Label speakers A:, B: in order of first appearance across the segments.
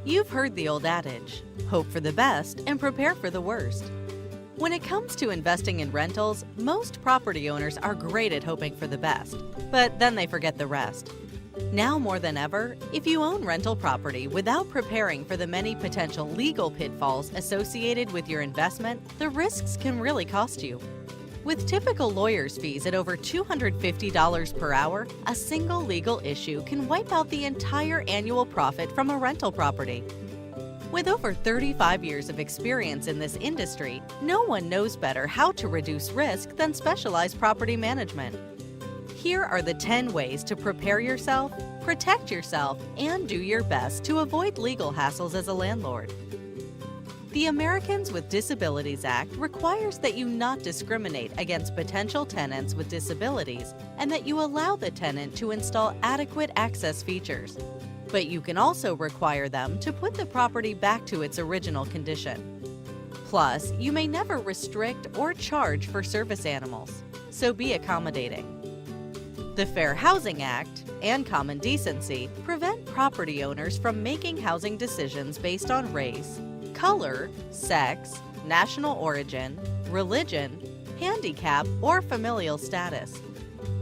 A: You've heard the old adage, hope for the best and prepare for the worst. When it comes to investing in rentals, most property owners are great at hoping for the best, but then they forget the rest. Now more than ever, if you own rental property without preparing for the many potential legal pitfalls associated with your investment, the risks can really cost you. With typical lawyer's fees at over $250 per hour, a single legal issue can wipe out the entire annual profit from a rental property. With over 35 years of experience in this industry, no one knows better how to reduce risk than specialized property management. Here are the 10 ways to prepare yourself, protect yourself, and do your best to avoid legal hassles as a landlord. The Americans with Disabilities Act requires that you not discriminate against potential tenants with disabilities and that you allow the tenant to install adequate access features. But you can also require them to put the property back to its original condition. Plus, you may never restrict or charge for service animals, so be accommodating. The Fair Housing Act and Common Decency prevent property owners from making housing decisions based on race, color, sex, national origin, religion, handicap, or familial status.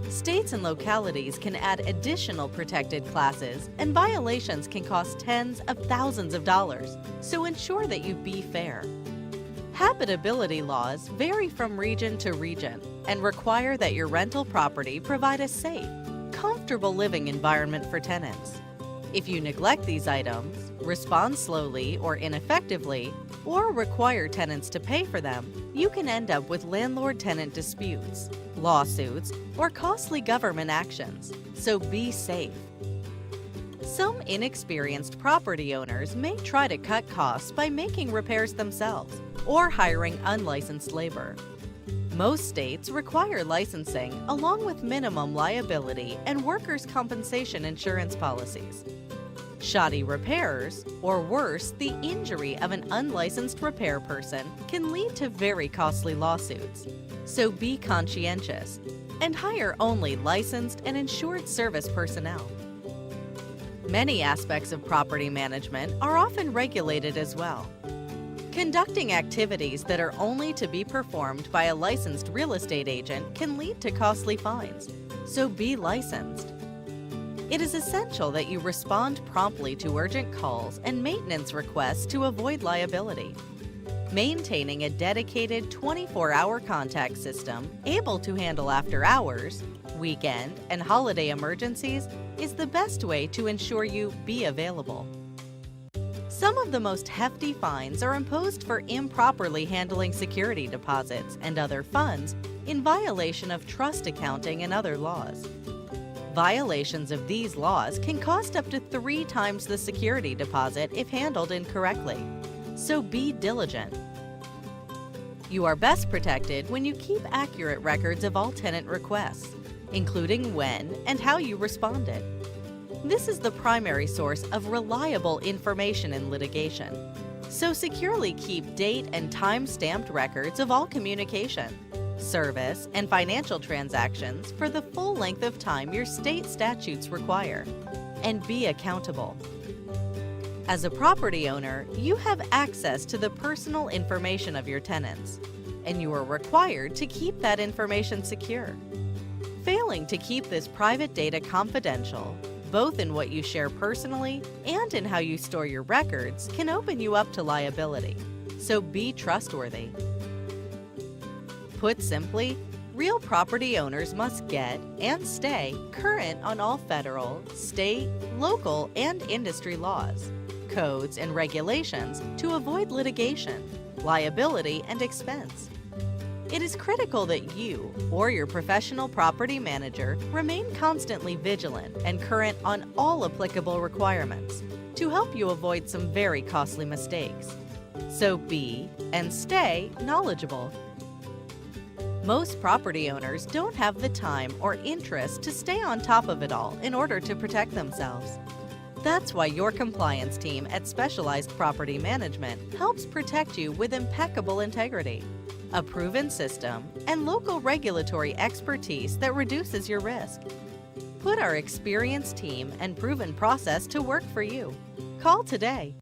A: States and localities can add additional protected classes, and violations can cost tens of thousands of dollars, so ensure that you be fair. Habitability laws vary from region to region and require that your rental property provide a safe, comfortable living environment for tenants. If you neglect these items, respond slowly or ineffectively, or require tenants to pay for them, you can end up with landlord-tenant disputes, lawsuits, or costly government actions, so be safe. Some inexperienced property owners may try to cut costs by making repairs themselves or hiring unlicensed labor. Most states require licensing along with minimum liability and workers' compensation insurance policies. Shoddy repairs, or worse, the injury of an unlicensed repair person, can lead to very costly lawsuits. So be conscientious and hire only licensed and insured service personnel. Many aspects of property management are often regulated as well. Conducting activities that are only to be performed by a licensed real estate agent can lead to costly fines, so be licensed. It is essential that you respond promptly to urgent calls and maintenance requests to avoid liability. Maintaining a dedicated 24-hour contact system able to handle after hours, weekend, and holiday emergencies is the best way to ensure you be available. Some of the most hefty fines are imposed for improperly handling security deposits and other funds in violation of trust accounting and other laws. Violations of these laws can cost up to 3 times the security deposit if handled incorrectly, so be diligent. You are best protected when you keep accurate records of all tenant requests, including when and how you responded. This is the primary source of reliable information in litigation, so securely keep date and time-stamped records of all communication, service, and financial transactions for the full length of time your state statutes require, and be accountable. As a property owner, you have access to the personal information of your tenants, and you are required to keep that information secure. Failing to keep this private data confidential, both in what you share personally and in how you store your records, can open you up to liability, so be trustworthy. Put simply, real property owners must get and stay current on all federal, state, local, and industry laws, codes, and regulations to avoid litigation, liability, and expense. It is critical that you or your professional property manager remain constantly vigilant and current on all applicable requirements to help you avoid some very costly mistakes. So be and stay knowledgeable. Most property owners don't have the time or interest to stay on top of it all in order to protect themselves. That's why your compliance team at Specialized Property Management helps protect you with impeccable integrity, a proven system, and local regulatory expertise that reduces your risk. Put our experienced team and proven process to work for you. Call today.